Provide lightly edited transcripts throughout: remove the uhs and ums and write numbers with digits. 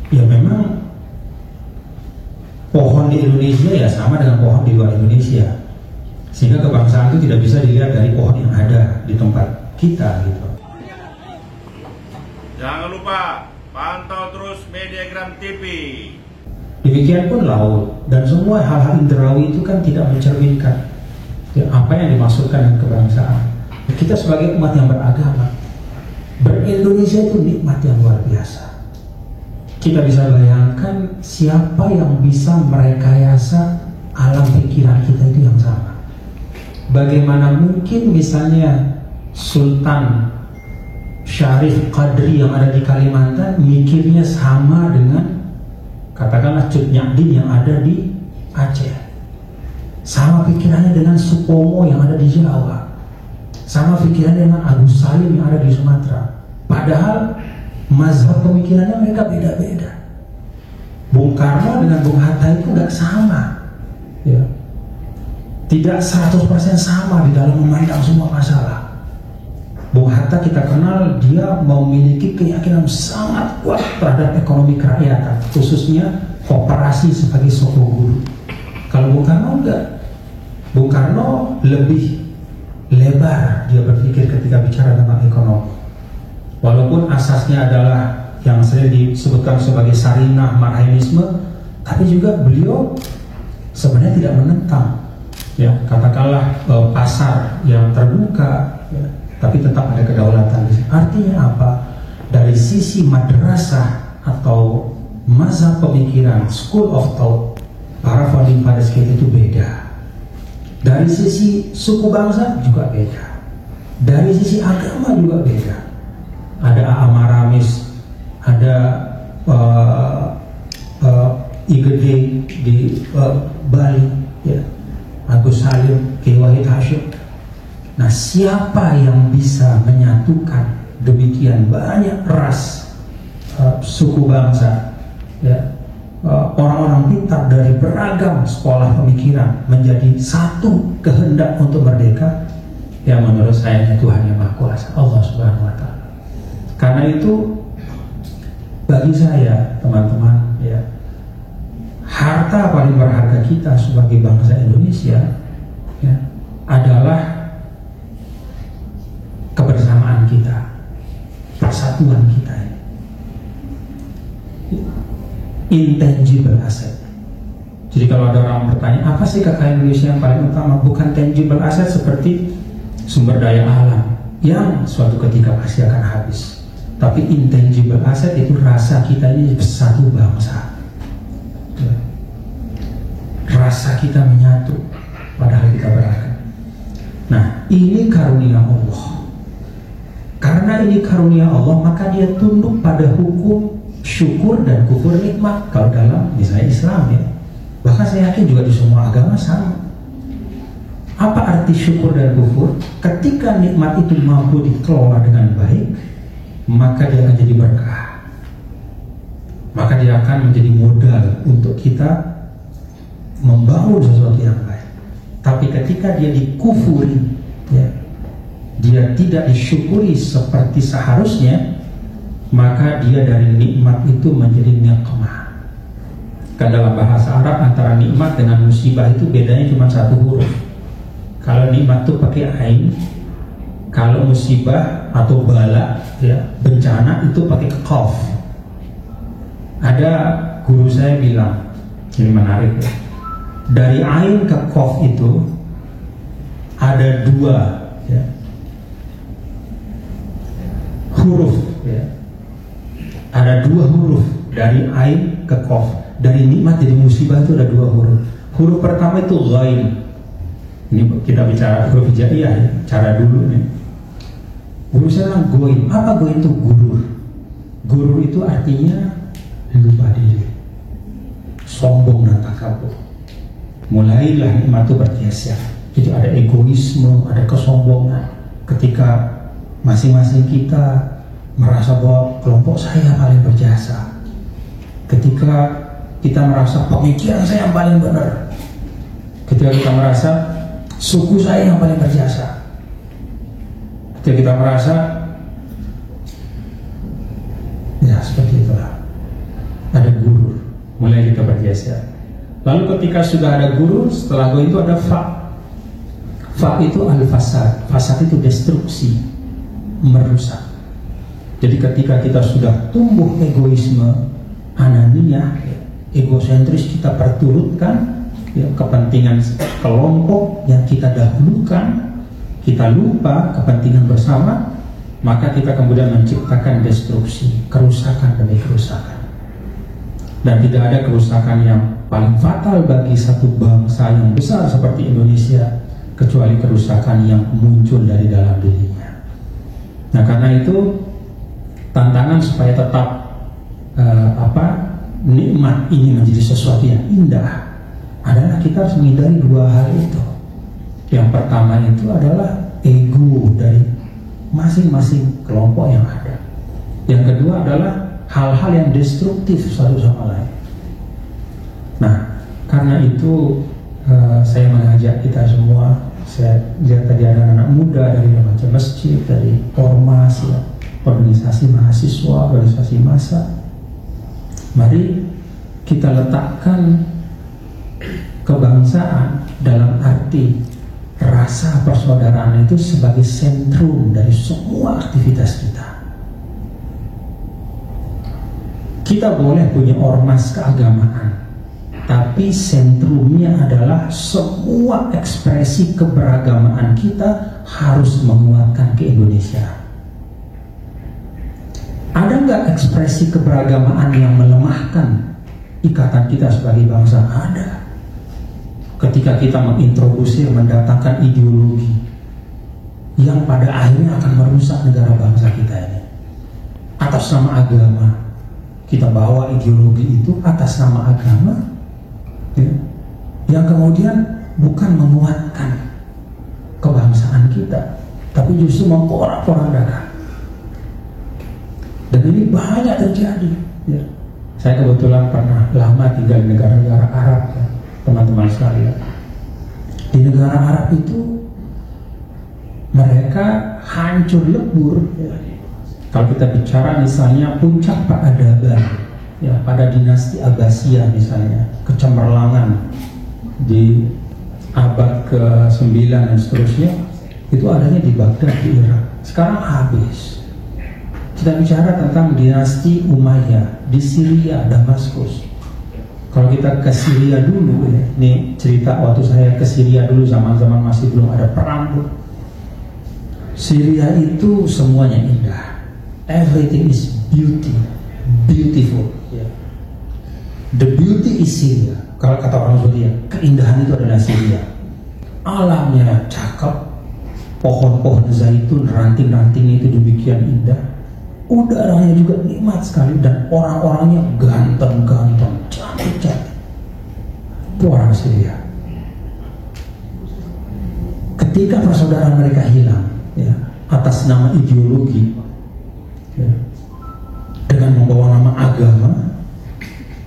ya memang pohon di Indonesia ya sama dengan pohon di luar Indonesia, sehingga kebangsaan itu tidak bisa dilihat dari pohon yang ada di tempat kita gitu. Jangan lupa pantau terus Mediagram TV. Demikian pun laut dan semua hal-hal indrawi itu kan tidak mencerminkan ya, apa yang dimaksudkan dengan kebangsaan. Kita sebagai umat yang beragama, ber-Indonesia itu nikmat yang luar biasa. Kita bisa bayangkan siapa yang bisa merekayasa alam pikiran kita itu yang sama. Bagaimana mungkin misalnya Sultan Syarif Qadri yang ada di Kalimantan mikirnya sama dengan katakanlah Cut Nyak Dien yang ada di Aceh, sama pikirannya dengan Supomo yang ada di Jawa, sama pikirannya dengan Agus Salim yang ada di Sumatera. Padahal mazhab pemikirannya mereka beda-beda. Bung Karno dengan Bung Hatta itu nggak sama, ya. Tidak 100% sama di dalam memandang semua masalah. Bung Hatta kita kenal dia memiliki keyakinan sangat kuat terhadap ekonomi kerakyatan, khususnya koperasi sebagai sokong guru. Kalau Bung Karno enggak. Bung Karno lebih lebar dia berpikir ketika bicara tentang ekonomi. Walaupun asasnya adalah yang sering disebutkan sebagai sarinah marxisme, tapi juga beliau sebenarnya tidak menentang, ya katakanlah pasar yang terbuka, ya, tapi tetap ada kedaulatan. Artinya apa? Dari sisi madrasah atau mazhab pemikiran, school of thought, para founding fathers kita itu beda. Dari sisi suku bangsa juga beda. Dari sisi agama juga beda. Ada Amaramis, ada IGD di Bali, ya, Agus Salim, Kiai Wahid Hashim. Nah, siapa yang bisa menyatukan demikian banyak ras, suku bangsa, ya, orang-orang pintar dari beragam sekolah pemikiran menjadi satu kehendak untuk merdeka? Ya, menurut saya Tuhan yang Maha Kuasa, Allah Subhanahu Wa Taala. Karena itu bagi saya, teman-teman, ya, harta paling berharga kita sebagai bangsa Indonesia, ya, adalah kebersamaan kita, persatuan kita ini. Intangible asset. Jadi kalau ada orang bertanya, apa sih kekayaan Indonesia yang paling utama? Bukan tangible asset seperti sumber daya alam yang suatu ketika pasti akan habis. Tapi intangible asset itu rasa kita ini satu bangsa, ya. Rasa kita menyatu padahal kita beragam. Nah, ini karunia Allah. Karena ini karunia Allah, maka dia tunduk pada hukum syukur dan kufur nikmat. Kalau dalam misalnya Islam, ya, bahkan saya yakin juga di semua agama sama. Apa arti syukur dan kufur? Ketika nikmat itu mampu dikelola dengan baik, maka dia akan jadi berkah, maka dia akan menjadi modal untuk kita membangun sesuatu yang baik. Tapi ketika dia dikufuri, ya, dia tidak disyukuri seperti seharusnya, maka dia dari nikmat itu menjadi niqmah. Kan dalam bahasa Arab antara nikmat dengan musibah itu bedanya cuma satu huruf. Kalau nikmat itu pakai ain, kalau musibah atau bala, ya, bencana itu pakai qaf. Ada guru saya bilang, ini menarik, ya, dari ain ke qaf itu ada dua, ya, huruf, ya. Ada dua huruf dari ain ke qaf. Dari nikmat jadi musibah itu ada dua huruf. Huruf pertama itu ghain. Ini kita bicara huruf hijaiyah, ya, cara dulu nih. Urusan goin, apa goin itu? Gurur. Gurur itu artinya lupa diri, sombong dan takabur. Mulailah nikmat itu bergeser. Jadi ada egoisme, ada kesombongan. Ketika masing-masing kita merasa bahwa kelompok saya paling berjasa, ketika kita merasa pemikiran saya yang paling benar, ketika kita merasa suku saya yang paling berjasa, ketika kita merasa, ya seperti itulah, ada bergeser. Lalu ketika sudah ada guru, setelah go itu ada fa. Fa itu al-fasad. Fasad itu destruksi, merusak. Jadi ketika kita sudah tumbuh egoisme, ananiyah, egosentris, kita perturutkan ya, kepentingan kelompok yang kita dahulukan, kita lupa kepentingan bersama, maka kita kemudian menciptakan destruksi, kerusakan demi kerusakan. Dan tidak ada kerusakan yang paling fatal bagi satu bangsa yang besar seperti Indonesia kecuali kerusakan yang muncul dari dalam dirinya. Nah, karena itu tantangan supaya tetap nikmat ini menjadi sesuatu yang indah adalah kita harus menghindari dua hal itu. Yang pertama itu adalah ego dari masing-masing kelompok yang ada. Yang kedua adalah hal-hal yang destruktif satu sama lain. Nah, karena itu saya mengajak kita semua. Saya lihat tadi ada anak muda dari remaja masjid, dari ormas, ya, organisasi mahasiswa, organisasi massa. Mari kita letakkan kebangsaan dalam arti rasa persaudaraan itu sebagai sentrum dari semua aktivitas kita. Kita boleh punya ormas keagamaan, tapi sentrumnya adalah semua ekspresi keberagamaan kita harus menguatkan keindonesiaan. Ada nggak ekspresi keberagamaan yang melemahkan ikatan kita sebagai bangsa? Ada. Ketika kita mengintroduksi, mendatangkan ideologi yang pada akhirnya akan merusak negara bangsa kita ini atas nama agama, kita bawa ideologi itu atas nama agama, ya, yang kemudian bukan menguatkan kebangsaan kita, tapi justru memporak-porandakan. Dan ini banyak terjadi. Ya. Saya kebetulan pernah lama tinggal di negara-negara Arab, ya, teman-teman sekalian. Di negara Arab itu mereka hancur lebur. Ya. Kalau kita bicara misalnya puncak peradaban, ya, pada dinasti Abbasiyah misalnya, kecemerlangan di abad ke-9 dan seterusnya, itu adanya di Baghdad, di Irak. Sekarang habis. Kita bicara tentang dinasti Umayyah di Syria, Damaskus. Kalau kita ke Syria dulu, ya, ini cerita waktu saya ke Syria dulu, zaman-zaman masih belum ada perang. Syria itu semuanya indah. Everything is beautiful. The beauty is Syria. Kalau kata orang Syria, keindahan itu adalah Syria. Alamnya cakep, pohon-pohon zaitun, ranting-ranting itu demikian indah. Udaranya juga nikmat sekali dan orang-orangnya ganteng-ganteng, cantik-cantik. Itu orang Syria. Ketika persaudaraan mereka hilang, ya, atas nama ideologi, ya, dengan membawa nama agama,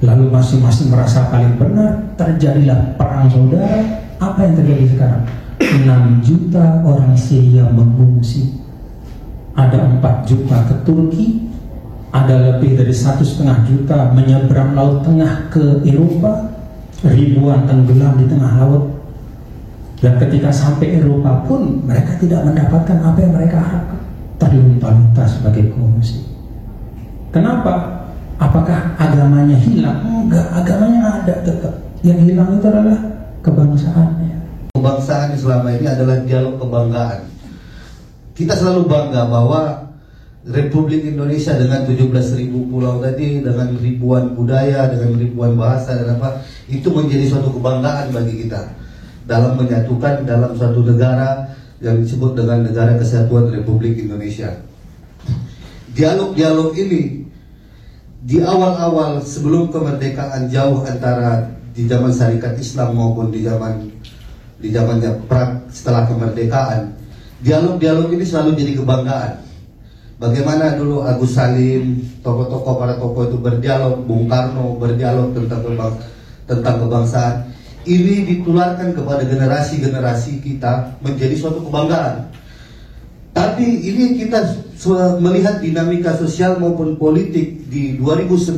lalu masing-masing merasa paling benar, terjadilah perang saudara. Apa yang terjadi sekarang? 6 juta orang Syria mengungsi. Ada 4 juta ke Turki, ada lebih dari 1,5 juta menyeberang Laut Tengah ke Eropa, ribuan tenggelam di tengah laut. Dan ketika sampai Eropa pun mereka tidak mendapatkan apa yang mereka harapkan, terlunta-lunta sebagai pengungsi. Kenapa? Apakah agamanya hilang? Enggak, agamanya ada tetap. Yang hilang itu adalah kebangsaannya. Kebangsaan selama ini adalah dialog kebanggaan. Kita selalu bangga bahwa Republik Indonesia dengan 17.000 pulau tadi, dengan ribuan budaya, dengan ribuan bahasa dan apa, itu menjadi suatu kebanggaan bagi kita dalam menyatukan dalam suatu negara yang disebut dengan Negara Kesatuan Republik Indonesia. Dialog-dialog ini di awal-awal sebelum kemerdekaan, jauh antara di zaman Syarikat Islam maupun di zamannya perang setelah kemerdekaan, dialog-dialog ini selalu jadi kebanggaan. Bagaimana dulu Agus Salim, tokoh-tokoh, para tokoh itu berdialog, Bung Karno berdialog tentang kebangsaan. Ini ditularkan kepada generasi-generasi kita menjadi suatu kebanggaan. Tapi ini kita melihat dinamika sosial maupun politik di 2019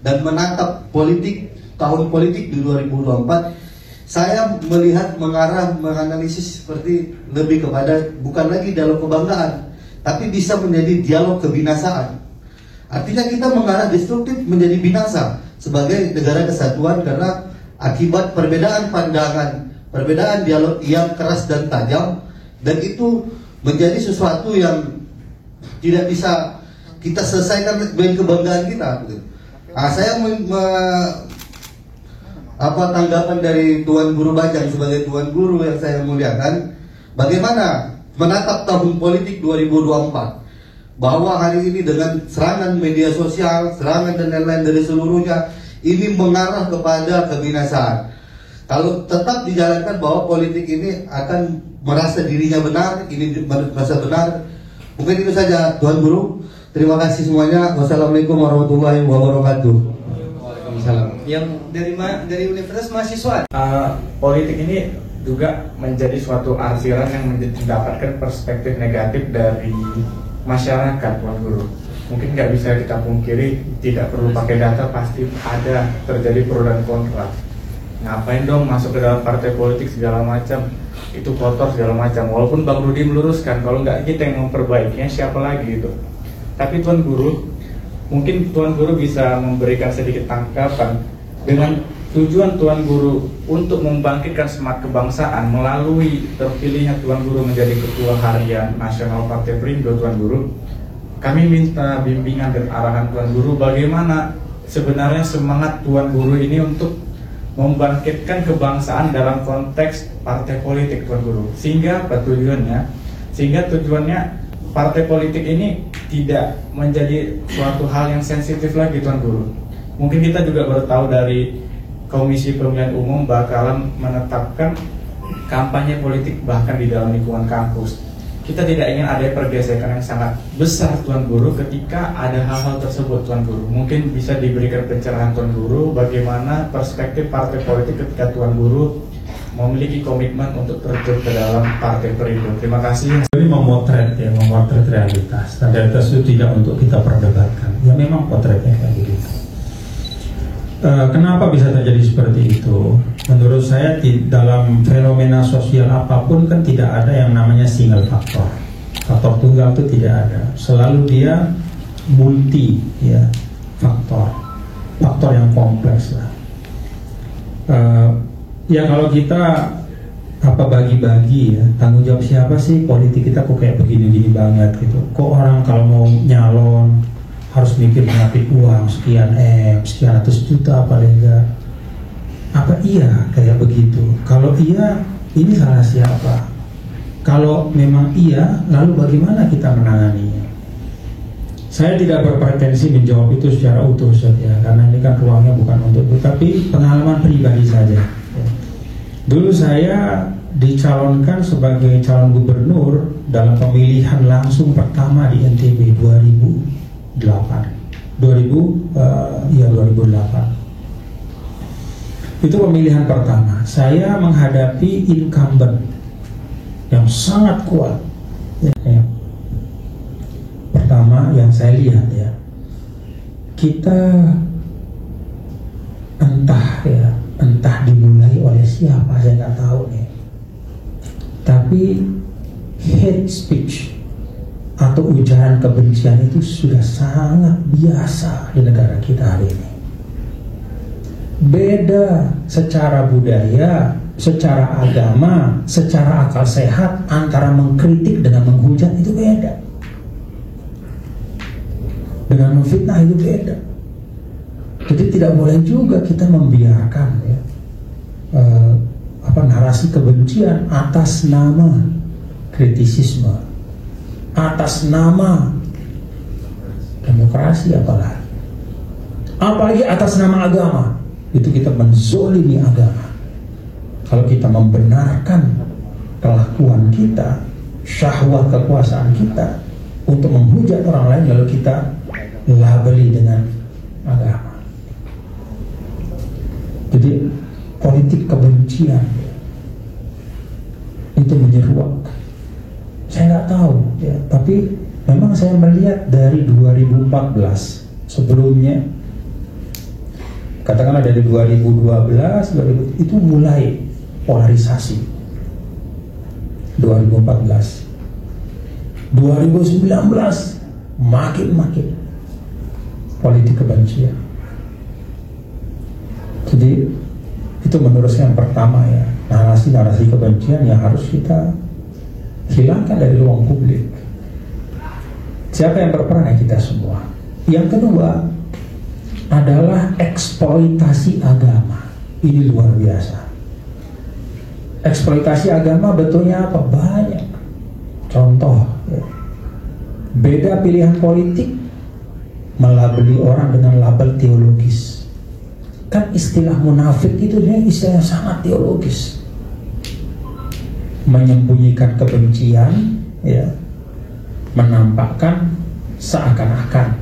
dan menangkap politik tahun politik di 2024, saya melihat menganalisis seperti lebih kepada bukan lagi dialog kebanggaan, tapi bisa menjadi dialog kebinasaan. Artinya kita mengarah destruktif menjadi binasa sebagai negara kesatuan karena akibat perbedaan pandangan, perbedaan dialog yang keras dan tajam, dan itu menjadi sesuatu yang tidak bisa kita selesaikan dengan kebanggaan kita. Nah, saya tanggapan dari Tuan Guru Bajang sebagai Tuan Guru yang saya muliakan, bagaimana menatap tahun politik 2024, bahwa hari ini dengan serangan media sosial, serangan dan lain-lain dari seluruhnya, ini mengarah kepada kebinasaan. Kalau tetap dijalankan bahwa politik ini akan merasa dirinya benar, ini merasa benar. Mungkin itu saja Tuan Guru. Terima kasih semuanya. Wassalamualaikum warahmatullahi wabarakatuh. Waalaikumsalam. Yang dari Universitas Mahasiswa. Politik ini juga menjadi suatu arsiran yang mendapatkan perspektif negatif dari masyarakat, Tuan Guru. Mungkin nggak bisa kita pungkiri, tidak perlu pakai data, pasti ada terjadi pro dan kontra. Ngapain dong masuk ke dalam partai politik segala macam, itu kotor segala macam. Walaupun Bang Rudi meluruskan, kalau nggak kita yang memperbaikinya, siapa lagi gitu. Tapi Tuan Guru, mungkin Tuan Guru bisa memberikan sedikit tanggapan dengan tujuan Tuan Guru untuk membangkitkan semangat kebangsaan melalui terpilihnya Tuan Guru menjadi Ketua Harian Nasional Partai Perindo. Tuan Guru, kami minta bimbingan dan arahan Tuan Guru bagaimana sebenarnya semangat Tuan Guru ini untuk membangkitkan kebangsaan dalam konteks partai politik, Tuan Guru. Sehingga apa tujuannya? Sehingga tujuannya partai politik ini tidak menjadi suatu hal yang sensitif lagi, Tuan Guru. Mungkin kita juga baru tahu dari Komisi Pemilihan Umum bakalan menetapkan kampanye politik bahkan di dalam lingkungan kampus. Kita tidak ingin ada pergesekan yang sangat besar, Tuan Guru, ketika ada hal-hal tersebut, Tuan Guru. Mungkin bisa diberikan pencerahan Tuan Guru bagaimana perspektif partai politik ketika Tuan Guru memiliki komitmen untuk terjun ke dalam Partai Perindo. Terima kasih. Ini memotret realitas. Dan realitas itu tidak untuk kita perdebatkan. Ya memang potretnya kayak gitu. Kenapa bisa terjadi seperti itu? Menurut saya dalam fenomena sosial apapun kan tidak ada yang namanya single faktor. Faktor tunggal itu tidak ada. Selalu dia multi ya faktor yang kompleks lah. Ya kalau kita bagi-bagi ya, tanggung jawab siapa sih politik kita kok kayak begini-gini banget gitu. Kok orang kalau mau nyalon harus mikir ngapik uang sekian ratus juta paling enggak. Apa iya kayak begitu? Kalau iya, ini salah siapa? Kalau memang iya, lalu bagaimana kita menanganinya? Saya tidak berpretensi menjawab itu secara utuh saja, karena ini kan ruangnya bukan untuk itu, tapi pengalaman pribadi saja. Dulu saya dicalonkan sebagai calon gubernur dalam pemilihan langsung pertama di NTB 2008. Itu pemilihan pertama. Saya menghadapi incumbent yang sangat kuat. Pertama yang saya lihat ya, kita entah dimulai oleh siapa saya nggak tahu nih. Tapi hate speech atau ujaran kebencian itu sudah sangat biasa di negara kita hari ini. Beda secara budaya, secara agama, secara akal sehat antara mengkritik dengan menghujat itu beda. Dengan memfitnah itu beda. Jadi tidak boleh juga kita membiarkan ya, narasi kebencian atas nama kritisisme, atas nama demokrasi, apalagi atas nama agama. Itu kita menzolimi agama. Kalau kita membenarkan kelakuan kita, syahwat kekuasaan kita untuk menghujat orang lain, lalu kita labeli dengan agama. Jadi politik kebencian itu menyeruak. Saya nggak tahu ya, tapi memang saya melihat dari 2014 sebelumnya katakanlah dari 2012, itu mulai polarisasi. 2014, 2019 makin politik kebencian. Jadi itu menurut saya yang pertama ya, narasi kebencian yang harus kita hilangkan dari ruang publik. Siapa yang berperan? Ya kita semua. Yang kedua adalah eksploitasi agama. Ini luar biasa. Eksploitasi agama betulnya apa? Banyak. Contoh ya. Beda pilihan politik melabeli orang dengan label teologis. Kan istilah munafik itu dia istilah yang sangat teologis, menyembunyikan kebencian ya, menampakkan seakan-akan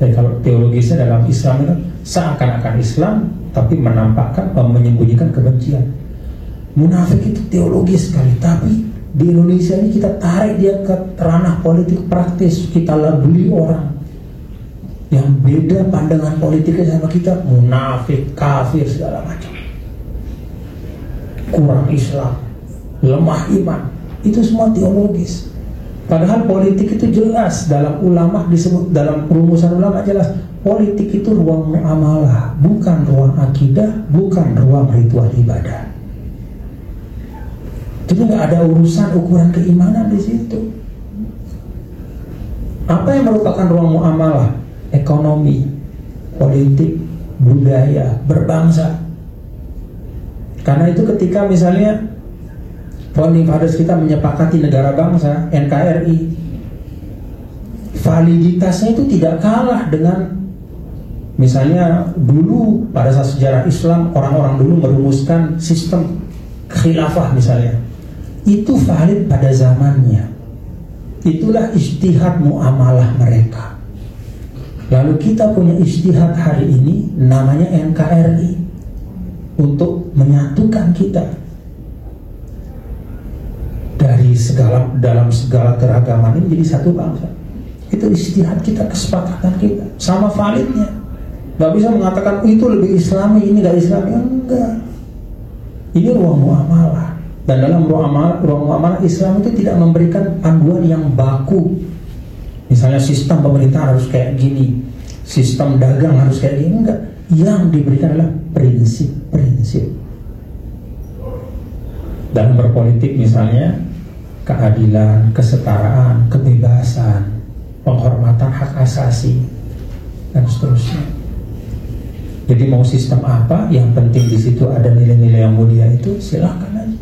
ya, kalau teologisnya dalam Islam itu seakan-akan Islam tapi menampakkan menyembunyikan kebencian. Munafik itu teologis sekali, tapi di Indonesia ini kita tarik dia ke ranah politik praktis, kita labeli orang yang beda pandangan politiknya sama kita, munafik, kafir, segala macam, kurang Islam, lemah iman. Itu semua teologis. Padahal politik itu jelas dalam ulama disebut, dalam rumusan ulama jelas, politik itu ruang muamalah, bukan ruang akidah, bukan ruang ritual ibadah. Jadi nggak ada urusan ukuran keimanan di situ. Apa yang merupakan ruang muamalah? Ekonomi, politik, budaya, berbangsa. Karena itu ketika misalnya Founding Fathers kita menyepakati negara bangsa, NKRI, validitasnya itu tidak kalah dengan misalnya dulu pada saat sejarah Islam, orang-orang dulu merumuskan sistem khilafah misalnya. Itu valid pada zamannya. Itulah ijtihad muamalah mereka. Lalu kita punya ijtihad hari ini namanya NKRI untuk menyatukan kita dari dalam segala keragaman ini jadi satu bangsa. Itu ijtihad kita, kesepakatan kita, sama validnya. Gak bisa mengatakan itu lebih Islami, ini gak Islami. Enggak. Ini ruang muamalah. Dan dalam ruang muamalah Islam itu tidak memberikan panduan yang baku. Misalnya sistem pemerintahan harus kayak gini, sistem dagang harus kayak gini. Enggak. Yang diberikan adalah prinsip-prinsip. Dalam berpolitik misalnya keadilan, kesetaraan, kebebasan, penghormatan hak asasi, dan seterusnya. Jadi mau sistem apa, yang penting di situ ada nilai-nilai yang mulia itu silahkan aja.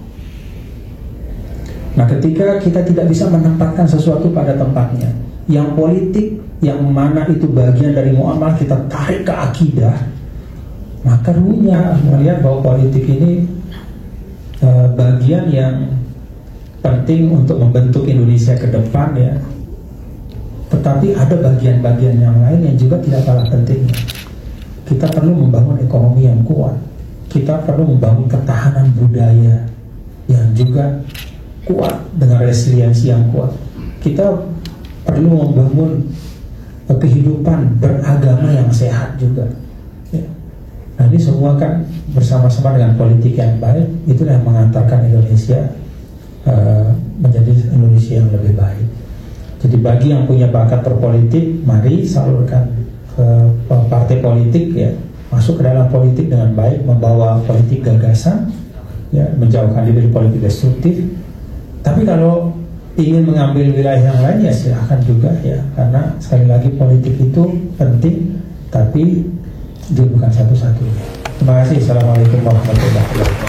Nah, ketika kita tidak bisa menempatkan sesuatu pada tempatnya, yang politik, yang mana itu bagian dari muamalah kita tarik ke akidah, maka ruginya melihat bahwa politik ini bagian yang penting untuk membentuk Indonesia ke depan ya. Tetapi ada bagian-bagian yang lain yang juga tidak kalah pentingnya. Kita perlu membangun ekonomi yang kuat. Kita perlu membangun ketahanan budaya yang juga kuat dengan resiliensi yang kuat. Kita perlu membangun kehidupan beragama yang sehat juga. Ya. Nah, ini semua kan bersama-sama dengan politik yang baik, itulah yang mengantarkan Indonesia menjadi Indonesia yang lebih baik. Jadi bagi yang punya bakat berpolitik, mari salurkan ke partai politik ya, masuk ke dalam politik dengan baik, membawa politik gagasan, ya, menjauhkan diri dari politik destruktif. Tapi kalau ingin mengambil wilayah yang lain ya silahkan juga ya, karena sekali lagi politik itu penting, tapi dia bukan satu-satunya. Terima kasih. Assalamualaikum warahmatullahi wabarakatuh.